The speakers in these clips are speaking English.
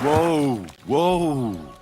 Whoa, whoa.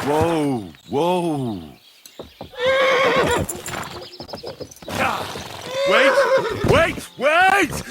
Whoa! Whoa! Wait! Wait! Wait!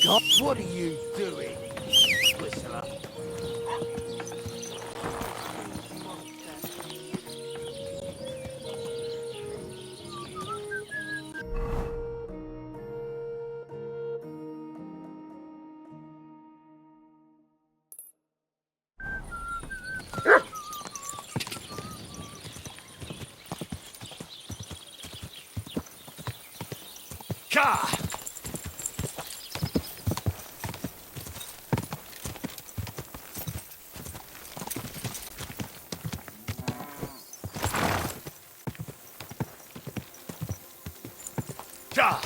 What are you doing, Whistler? Ka! Ka!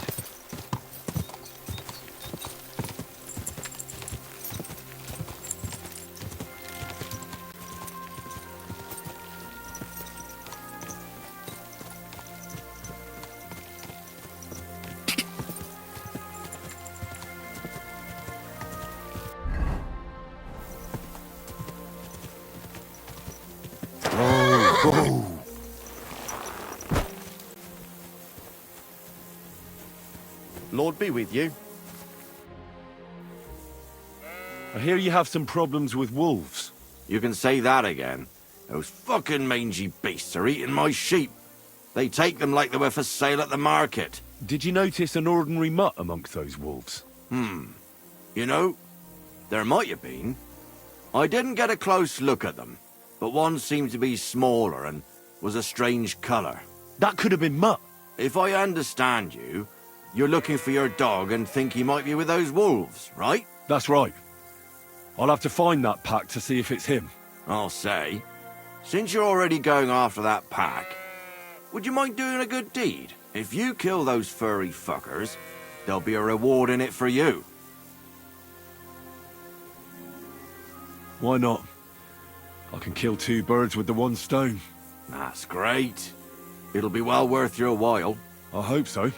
Whoa! Lord be with you. I hear you have some problems with wolves. You can say that again. Those fucking mangy beasts are eating my sheep. They take them like they were for sale at the market. Did you notice an ordinary mutt amongst those wolves? You know, there might have been. I didn't get a close look at them, but one seemed to be smaller and was a strange colour. That could have been Mutt. If I understand you, you're looking for your dog and think he might be with those wolves, right? That's right. I'll have to find that pack to see if it's him. I'll say, since you're already going after that pack, would you mind doing a good deed? If you kill those furry fuckers, there'll be a reward in it for you. Why not? I can kill two birds with the one stone. That's great. It'll be well worth your while. I hope so.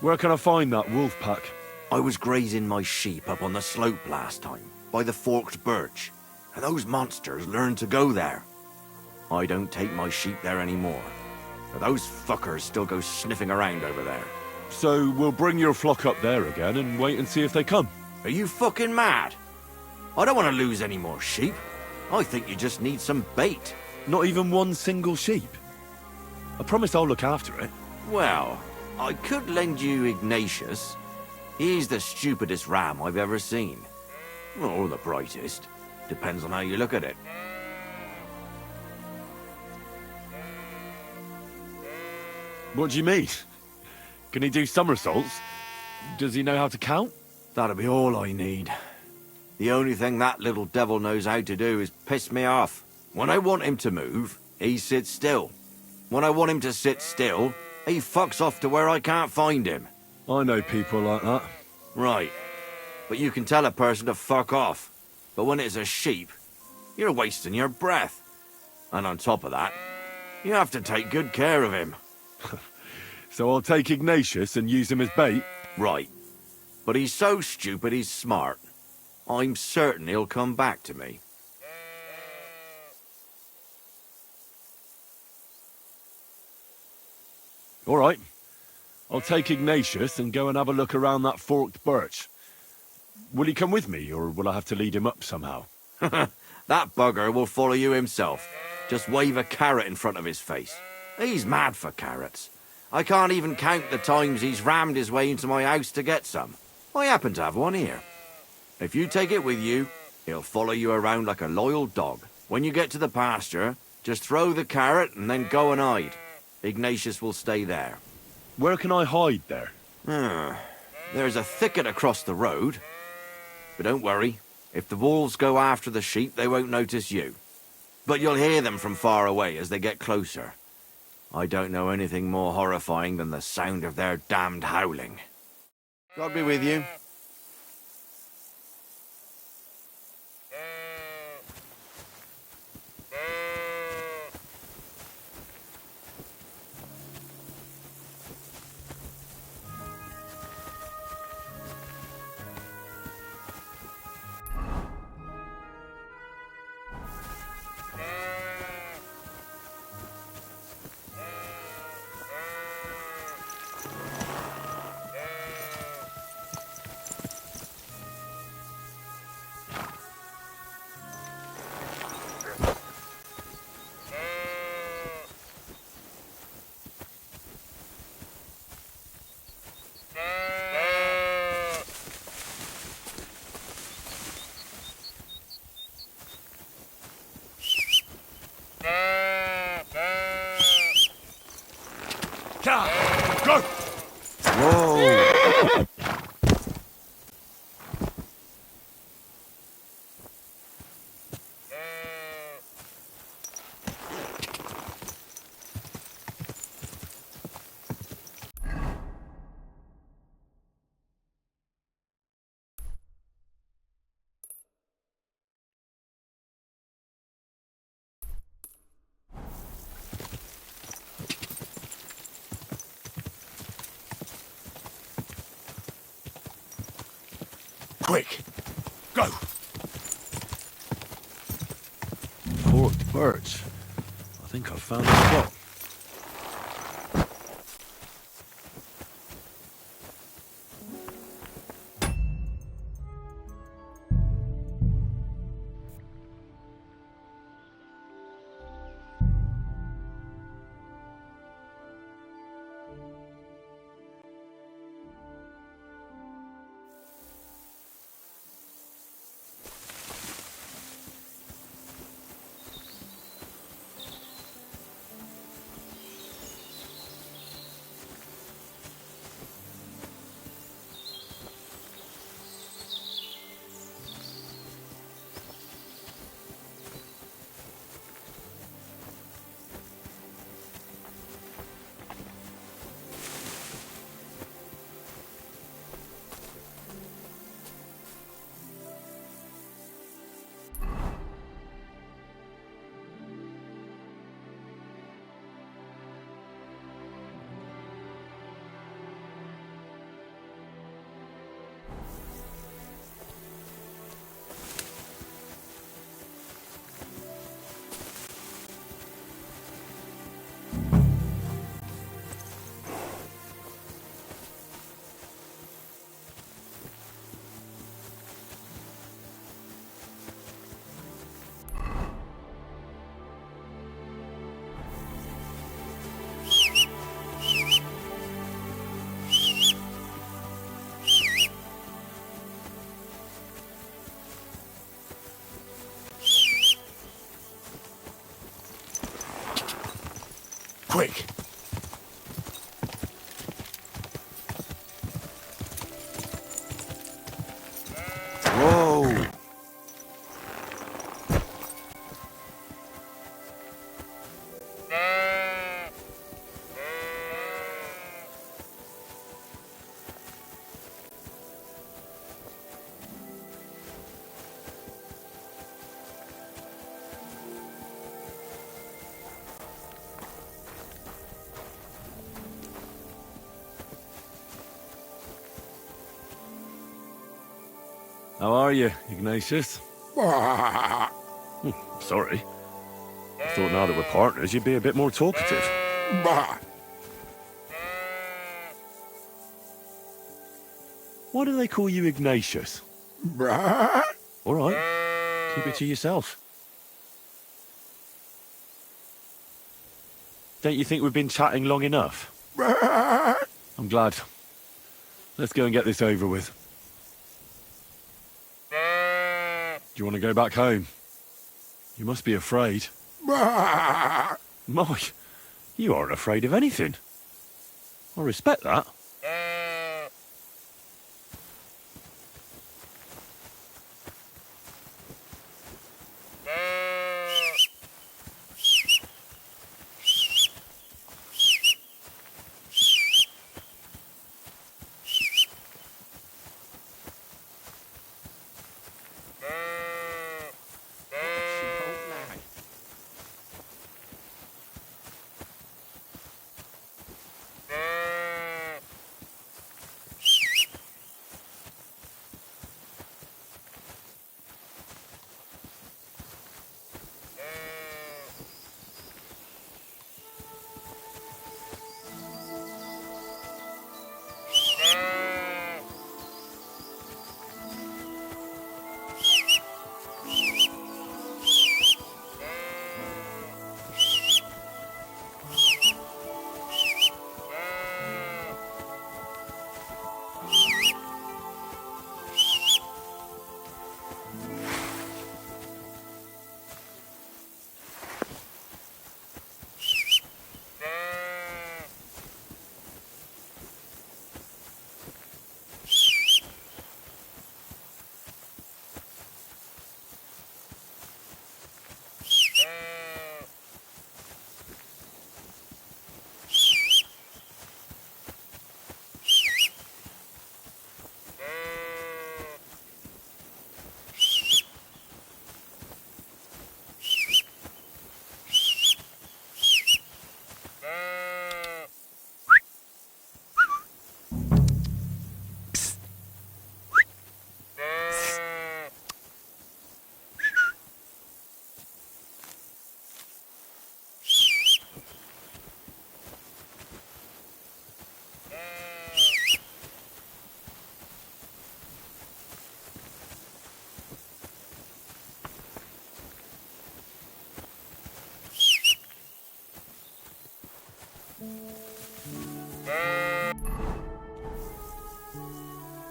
Where can I find that wolf pack? I was grazing my sheep up on the slope last time, by the forked birch, and those monsters learned to go there. I don't take my sheep there anymore, but those fuckers still go sniffing around over there. So we'll bring your flock up there again and wait and see if they come. Are you fucking mad? I don't want to lose any more sheep. I think you just need some bait. Not even one single sheep. I promise I'll look after it. Well, I could lend you Ignatius. He's the stupidest ram I've ever seen. Or the brightest. Depends on how you look at it. What do you mean? Can he do somersaults? Does he know how to count? That'll be all I need. The only thing that little devil knows how to do is piss me off. When I want him to move, he sits still. When I want him to sit still, he fucks off to where I can't find him. I know people like that. Right. But you can tell a person to fuck off. But when it's a sheep, you're wasting your breath. And on top of that, you have to take good care of him. So I'll take Ignatius and use him as bait? Right. But he's so stupid he's smart. I'm certain he'll come back to me. All right. I'll take Ignatius and go and have a look around that forked birch. Will he come with me, or will I have to lead him up somehow? That bugger will follow you himself. Just wave a carrot in front of his face. He's mad for carrots. I can't even count the times he's rammed his way into my house to get some. I happen to have one here. If you take it with you, he'll follow you around like a loyal dog. When you get to the pasture, just throw the carrot and then go and hide. Ignatius will stay there. Where can I hide there? There's a thicket across the road. But don't worry, if the wolves go after the sheep, they won't notice you. But you'll hear them from far away as they get closer. I don't know anything more horrifying than the sound of their damned howling. God be with you. Go! Whoa! Quick! Go! Forked birch. I think I've found the spot. Quick! Whoa! How are you, Ignatius? Bah! Sorry. I thought now that we're partners, you'd be a bit more talkative. Bah! Why do they call you Ignatius? Bah! All right. Keep it to yourself. Don't you think we've been chatting long enough? Bah! I'm glad. Let's go and get this over with. Do you want to go back home? You must be afraid. Bah! Mike, you aren't afraid of anything. I respect that.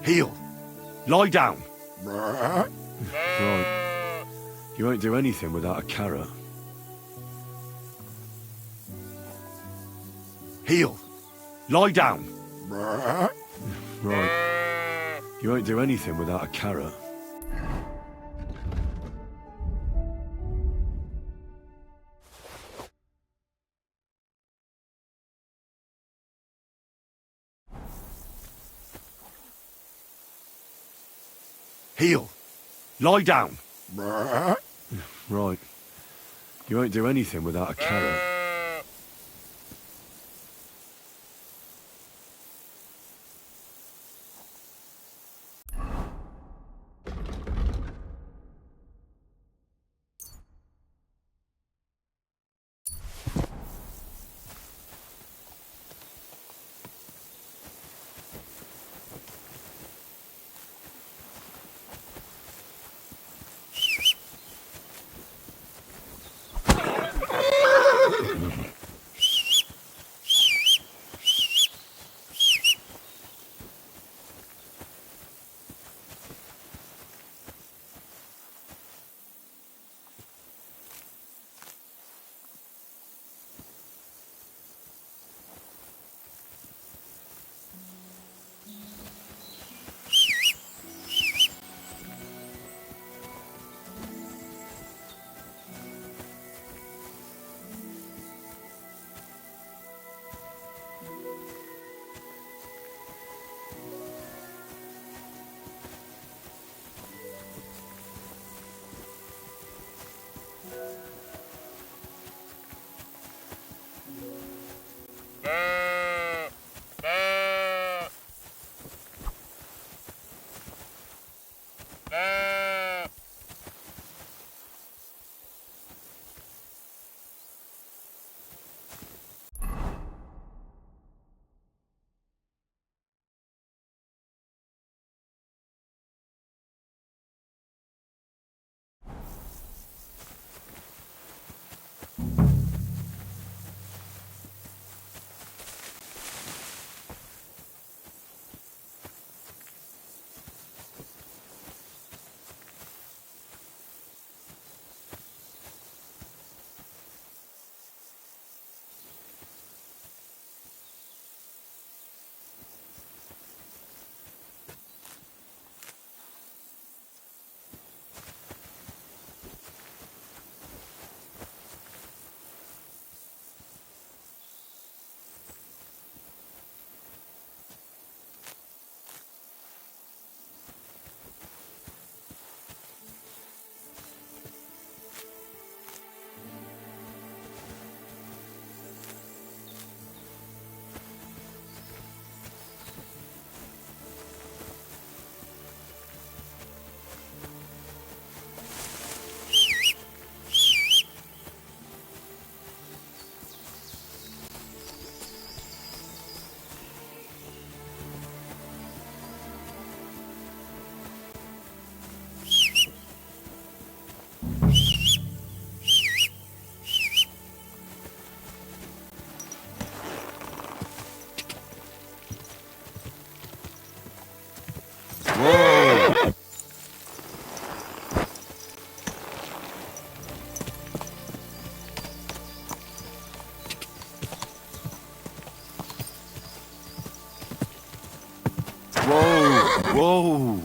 Heel. Lie down. Bah. Right. You won't do anything without a carrot. Heel. Lie down. Bah. Right. You won't do anything without a carrot. Heel. Lie down. Bah. Right. You won't do anything without a carrot. Whoa! Whoa! Whoa!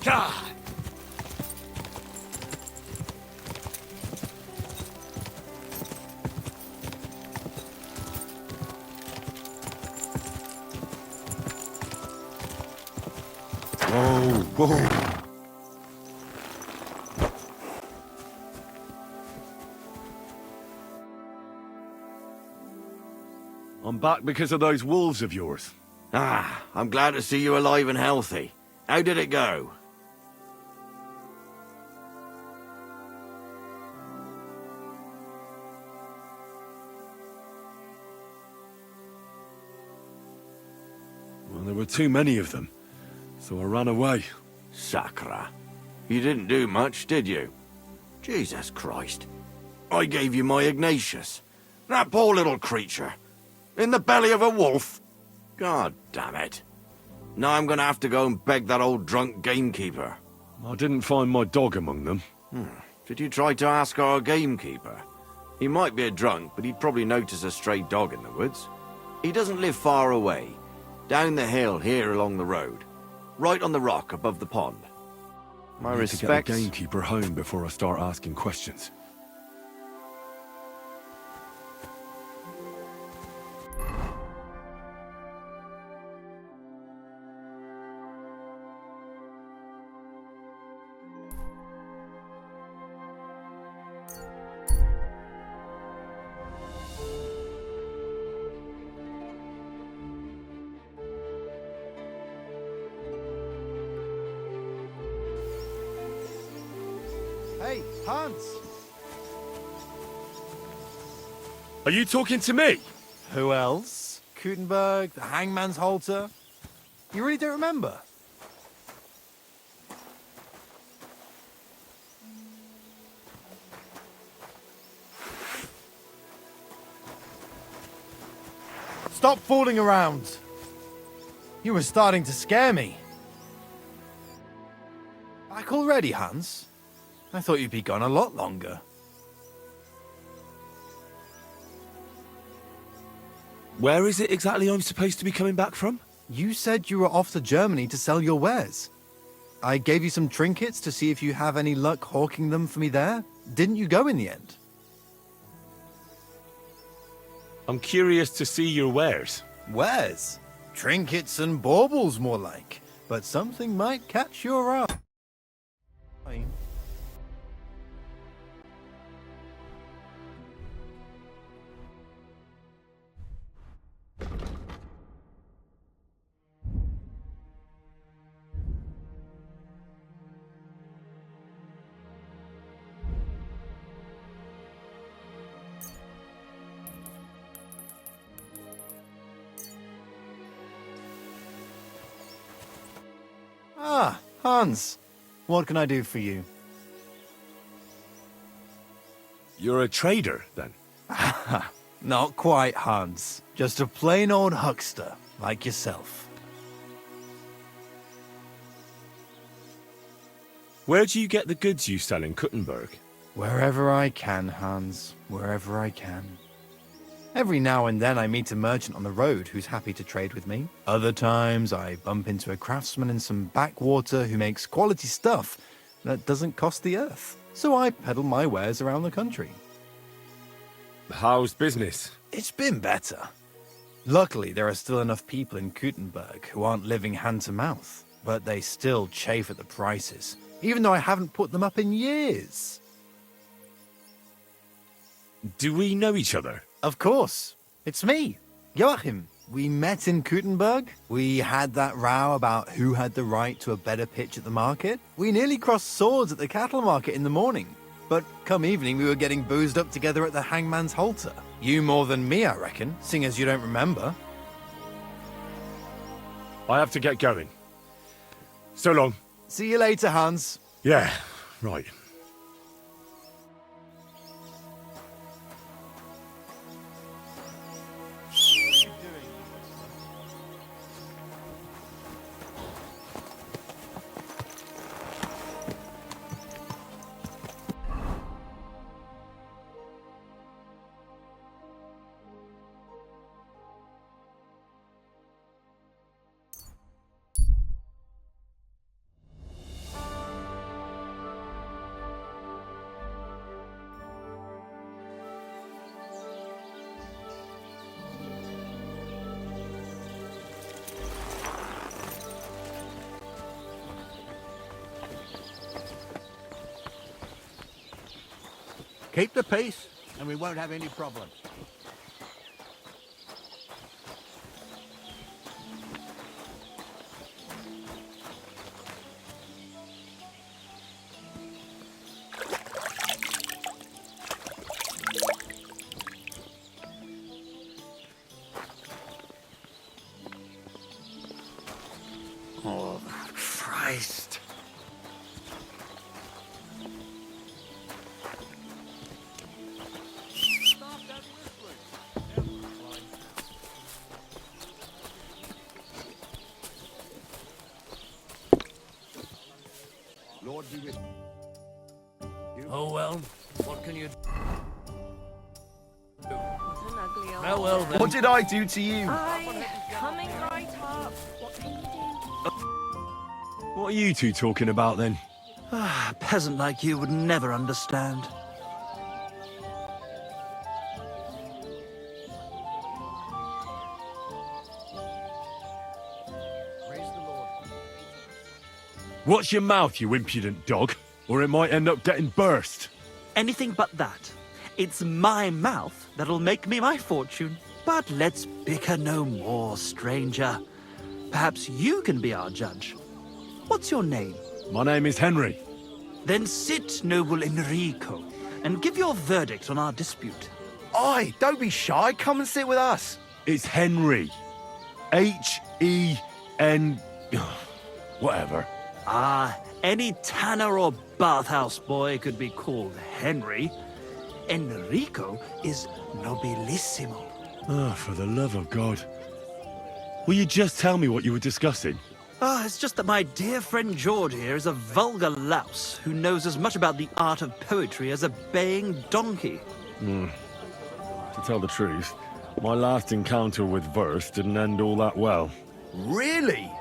God! Whoa, whoa. I'm back because of those wolves of yours. Ah, I'm glad to see you alive and healthy. How did it go? Well, there were too many of them, so I ran away. Sacra. You didn't do much, did you? Jesus Christ. I gave you my Ignatius. That poor little creature. In the belly of a wolf. God damn it. Now I'm gonna have to go and beg that old drunk gamekeeper. I didn't find my dog among them. Did you try to ask our gamekeeper? He might be a drunk, but he'd probably notice a stray dog in the woods. He doesn't live far away. Down the hill here along the road. Right on the rock above the pond. My I need respects. to get the gamekeeper home before I start asking questions. Hey, Hans! Are you talking to me? Who else? Gutenberg, the Hangman's Halter? You really don't remember? Stop fooling around! You were starting to scare me. Back already, Hans? I thought you'd be gone a lot longer. Where is it exactly I'm supposed to be coming back from? You said you were off to Germany to sell your wares. I gave you some trinkets to see if you have any luck hawking them for me there. Didn't you go in the end? I'm curious to see your wares. Wares? Trinkets and baubles, more like. But something might catch your eye. Ah, Hans. What can I do for you? You're a trader, then? Not quite, Hans. Just a plain old huckster, like yourself. Where do you get the goods you sell in Kuttenberg? Wherever I can, Hans. Wherever I can. Every now and then I meet a merchant on the road who's happy to trade with me. Other times I bump into a craftsman in some backwater who makes quality stuff that doesn't cost the earth. So I peddle my wares around the country. How's business? It's been better. Luckily, there are still enough people in Gutenberg who aren't living hand to mouth, but they still chafe at the prices, even though I haven't put them up in years. Do we know each other? Of course. It's me, Joachim. We met in Gutenberg. We had that row about who had the right to a better pitch at the market. We nearly crossed swords at the cattle market in the morning. But come evening, we were getting boozed up together at the Hangman's Halter. You more than me, I reckon, seeing as you don't remember. I have to get going. So long. See you later, Hans. Yeah, right. Keep the peace, and we won't have any problems. Oh, Christ. Lord be with you. Oh well, what can you do? It's an ugly old Well then. What did I do to you? coming right up. What can you do? What are you two talking about then? A peasant like you would never understand. Praise the Lord. Watch your mouth, you impudent dog, or it might end up getting burst. Anything but that. It's my mouth that'll make me my fortune. But let's bicker no more, stranger. Perhaps you can be our judge. What's your name? My name is Henry. Then sit, noble Enrico, and give your verdict on our dispute. Oi, don't be shy. Come and sit with us. It's Henry. H-E-N... Whatever. Ah, any tanner or bathhouse boy could be called Henry. Enrico is nobilissimo. Oh, for the love of God. Will you just tell me what you were discussing? Ah, it's just that my dear friend George here is a vulgar louse who knows as much about the art of poetry as a baying donkey. To tell the truth, my last encounter with verse didn't end all that well. Really?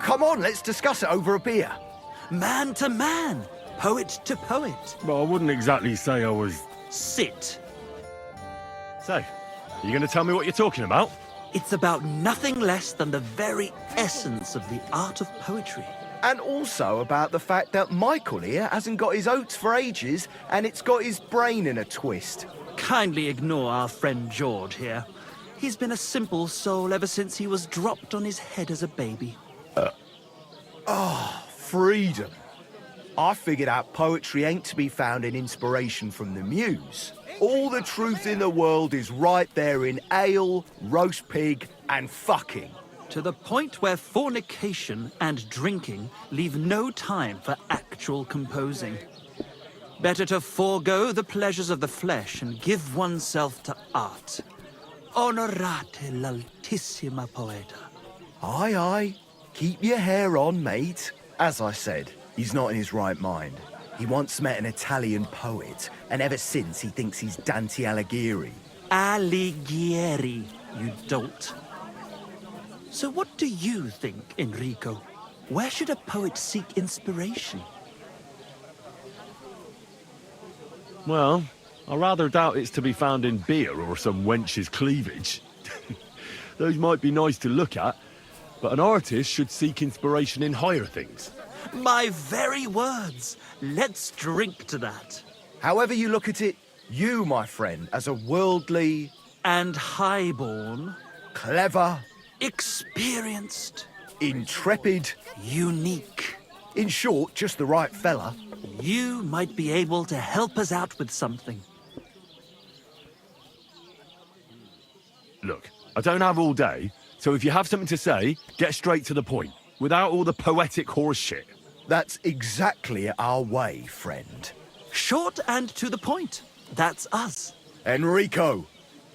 Come on, let's discuss it over a beer. Man to man, poet to poet. But I wouldn't exactly say I was... Sit. So, you going to tell me what you're talking about? It's about nothing less than the very essence of the art of poetry. And also about the fact that Michael here hasn't got his oats for ages and it's got his brain in a twist. Kindly ignore our friend George here. He's been a simple soul ever since he was dropped on his head as a baby. Freedom. I figured out poetry ain't to be found in inspiration from the muse. All the truth in the world is right there in ale, roast pig, and fucking. To the point where fornication and drinking leave no time for actual composing. Better to forego the pleasures of the flesh and give oneself to art. Onorate l'altissima poeta. Aye, aye. Keep your hair on, mate. As I said, he's not in his right mind. He once met an Italian poet, and ever since he thinks he's Dante Alighieri. Alighieri, you dolt. So what do you think, Enrico? Where should a poet seek inspiration? Well, I rather doubt it's to be found in beer or some wench's cleavage. Those might be nice to look at, but an artist should seek inspiration in higher things. My very words. Let's drink to that. However you look at it, you, my friend, as a worldly, And highborn, clever, experienced, intrepid, unique. in short, just the right fella. You might be able to help us out with something. Look, I don't have all day, so if you have something to say, get straight to the point, without all the poetic horse shit. That's exactly our way, friend. Short and to the point. That's us. Enrico,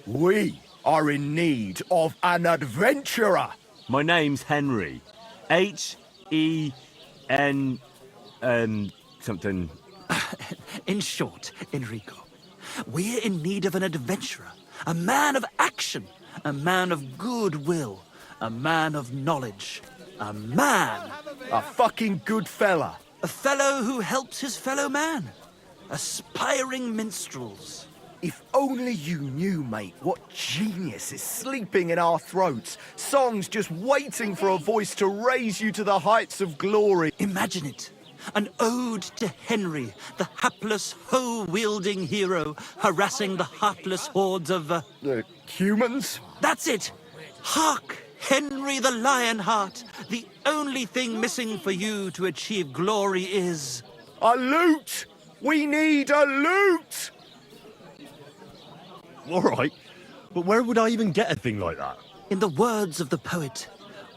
we are in need of an adventurer. My name's Henry. H-E-N... something... In short, Enrico, we're in need of an adventurer, a man of action, a man of goodwill, a man of knowledge, a man, A fucking good fella. a fellow who helps his fellow man, aspiring minstrels. If only you knew, mate, what genius is sleeping in our throats. Songs just waiting for a voice to raise you to the heights of glory. Imagine it. An ode to Henry, the hapless, hoe-wielding hero, harassing the heartless hordes of, The humans? That's it! Hark! Henry the Lionheart! The only thing missing for you to achieve glory is... A loot! We need a loot! All right, but where would I even get a thing like that? In the words of the poet,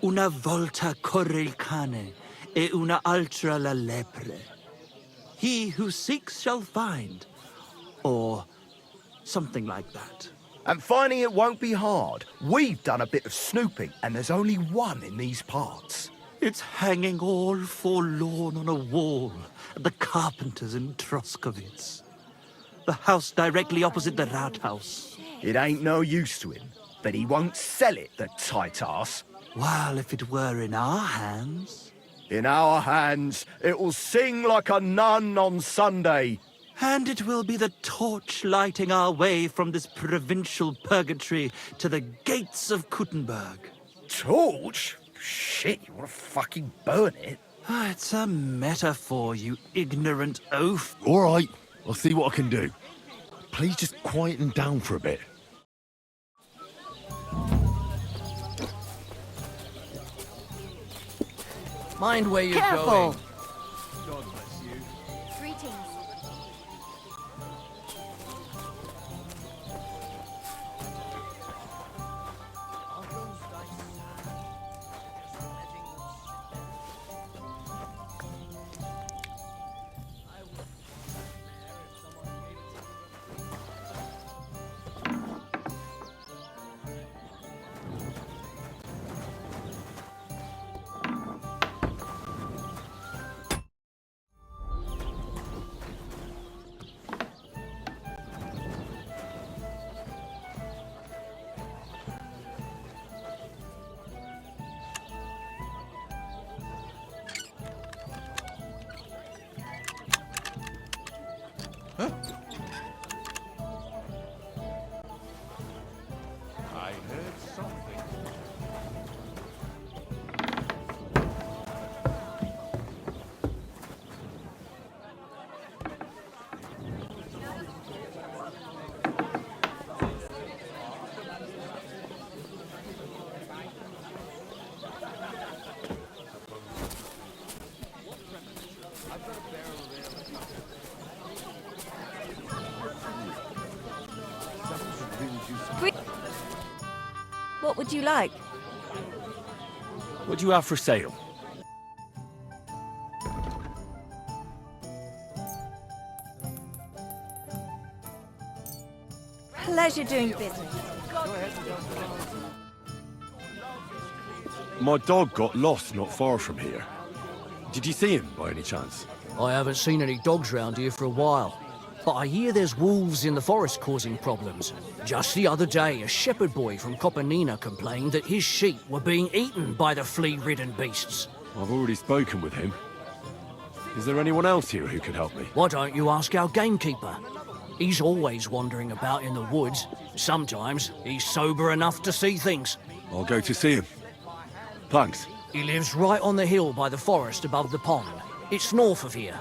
una volta corre il cane, e una altra la lepre. He who seeks shall find. Or something like that. And finding it won't be hard. We've done a bit of snooping, and there's only one in these parts. It's hanging all forlorn on a wall at the carpenters in Troskowitz. The house directly opposite the Rathaus. It ain't no use to him, but he won't sell it, the tight ass. While if it were in our hands... In our hands, it will sing like a nun on Sunday. And it will be the torch lighting our way from this provincial purgatory to the gates of Kuttenberg. Torch? Shit, you want to fucking burn it? It's a metaphor, you ignorant oaf. All right, I'll see what I can do. Please just quieten down for a bit. Mind where you're Careful. going. Greetings. I heard something. What would you like? What do you have for sale? Pleasure doing business. My dog got lost not far from here. Did you see him by any chance? I haven't seen any dogs round here for a while. But I hear there's wolves in the forest causing problems. Just the other day, a shepherd boy from Kopanina complained that his sheep were being eaten by the flea-ridden beasts. I've already spoken with him. Is there anyone else here who could help me? Why don't you ask our gamekeeper? He's always wandering about in the woods. Sometimes he's sober enough to see things. I'll go to see him. Thanks. He lives right on the hill by the forest above the pond. It's north of here.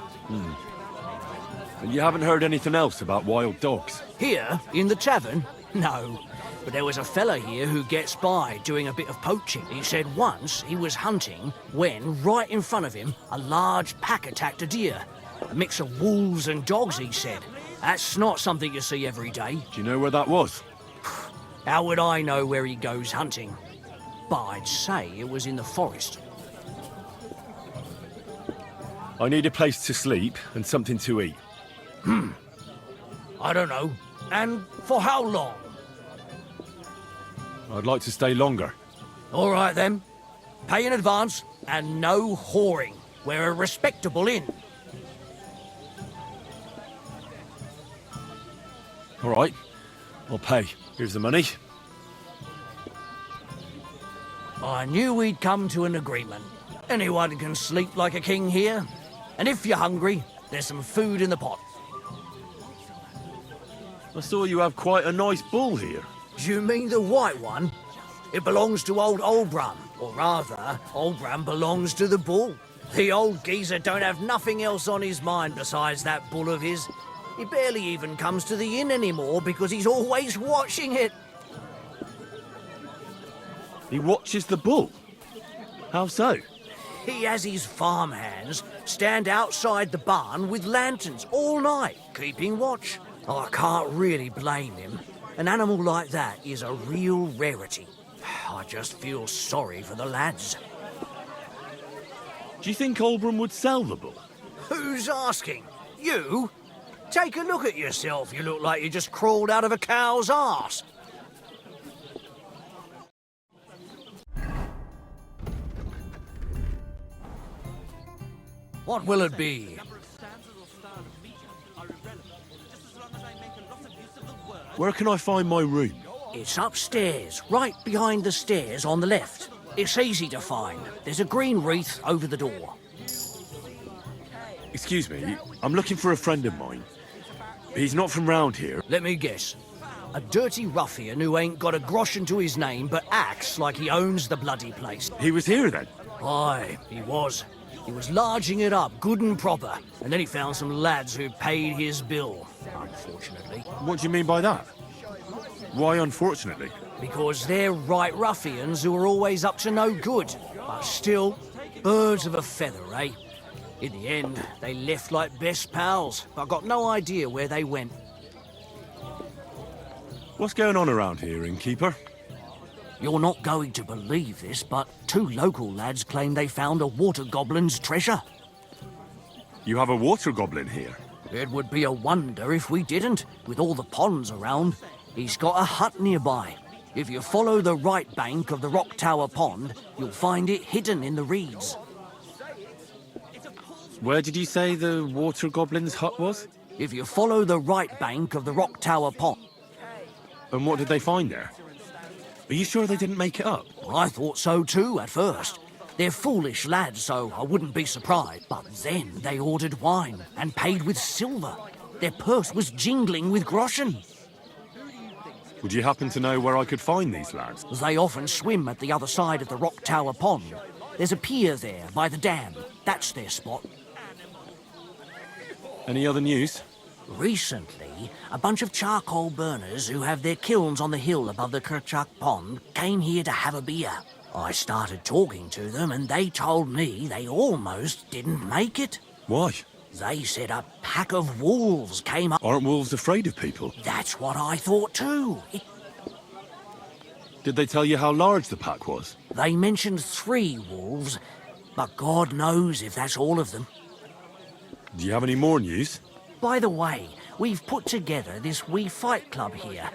And you haven't heard anything else about wild dogs? Here, in the tavern? No. But there was a fella here who gets by doing a bit of poaching. He said once he was hunting when, right in front of him, a large pack attacked a deer. A mix of wolves and dogs, he said. That's not something you see every day. Do you know where that was? How would I know where he goes hunting? But I'd say it was in the forest. I need a place to sleep and something to eat. I don't know. And for how long? I'd like to stay longer. All right, then. Pay in advance and no whoring. We're a respectable inn. All right, I'll pay. Here's the money. I knew we'd come to an agreement. Anyone can sleep like a king here. And if you're hungry, there's some food in the pot. I saw you have quite a nice bull here. Do you mean the white one? It belongs to old Olbram. Or rather, Olbram belongs to the bull. The old geezer don't have nothing else on his mind besides that bull of his. He barely even comes to the inn anymore because he's always watching it. He watches the bull? How so? He has his farmhands stand outside the barn with lanterns all night, keeping watch. I can't really blame him. An animal like that is a real rarity. I just feel sorry for the lads. Do you think Olbram would sell the bull? Who's asking? You? Take a look at yourself. You look like you just crawled out of a cow's arse. What will it be? Where can I find my room? It's upstairs, right behind the stairs on the left. It's easy to find. There's a green wreath over the door. Excuse me, I'm looking for a friend of mine. He's not from round here. Let me guess. A dirty ruffian who ain't got a groschen to his name but acts like he owns the bloody place. He was here then? Aye, he was. He was larging it up, good and proper. And then he found some lads who paid his bill, unfortunately. What do you mean by that? Why unfortunately? Because they're right ruffians who are always up to no good. But still, birds of a feather, eh? In the end, they left like best pals, but got no idea where they went. What's going on around here, innkeeper? You're not going to believe this, but 2 local lads claim they found a water goblin's treasure. You have a water goblin here? It would be a wonder if we didn't, with all the ponds around. He's got a hut nearby. If you follow the right bank of the Rock Tower Pond, you'll find it hidden in the reeds. Where did you say the water goblin's hut was? If you follow the right bank of the Rock Tower Pond. And what did they find there? Are you sure they didn't make it up? I thought so too at first. They're foolish lads, so I wouldn't be surprised. But then they ordered wine and paid with silver. Their purse was jingling with groschen. Would you happen to know where I could find these lads? They often swim at the other side of the Rock Tower Pond. There's a pier there by the dam. That's their spot. Any other news? Recently, a bunch of charcoal burners who have their kilns on the hill above the Kerchak Pond came here to have a beer. I started talking to them and they told me they almost didn't make it. Why? They said a pack of wolves came up. Aren't wolves afraid of people? That's what I thought too. Did they tell you how large the pack was? They mentioned 3 wolves, but God knows if that's all of them. Do you have any more news? By the way, we've put together this wee fight club here.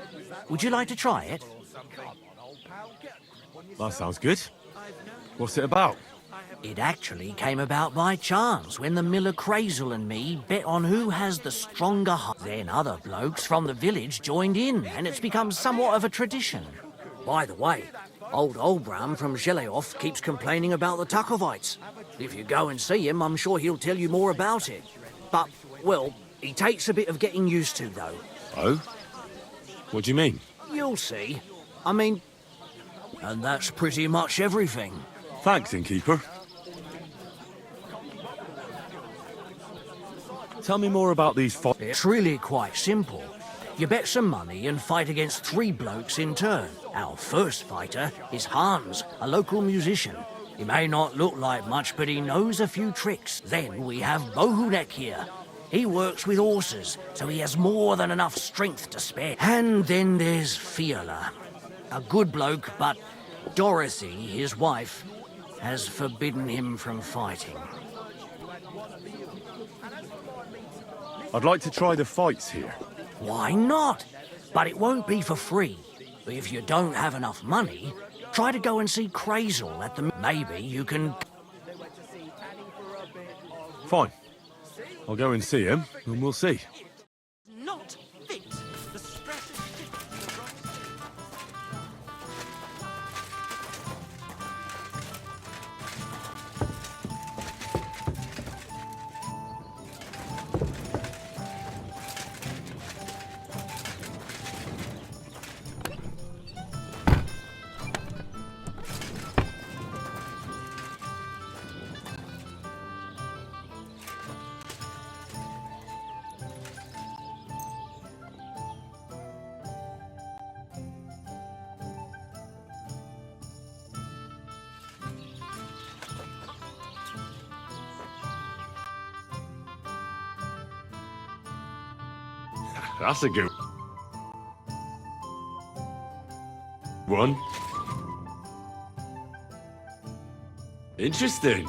Would you like to try it? That sounds good. What's it about? It actually came about by chance when the miller Crazel and me bet on who has the stronger heart. Then other blokes from the village joined in, and it's become somewhat of a tradition. By the way, old Olbram from Zheleoth keeps complaining about the Tuckovites. If you go and see him, I'm sure he'll tell you more about it. But, well, he takes a bit of getting used to, though. Oh? What do you mean? You'll see. I mean... And that's pretty much everything. Thanks, innkeeper. Tell me more about these fights. It's really quite simple. You bet some money and fight against 3 blokes in turn. Our first fighter is Hans, a local musician. He may not look like much, but he knows a few tricks. Then we have Bohunek here. He works with horses, so he has more than enough strength to spare. And then there's Fiala. A good bloke, but Dorothy, his wife, has forbidden him from fighting. I'd like to try the fights here. Why not? But it won't be for free. If you don't have enough money, try to go and see Crazel at the... Maybe you can... Fine. I'll go and see him, and we'll see. Not fit. The stress is That's a good one. Interesting.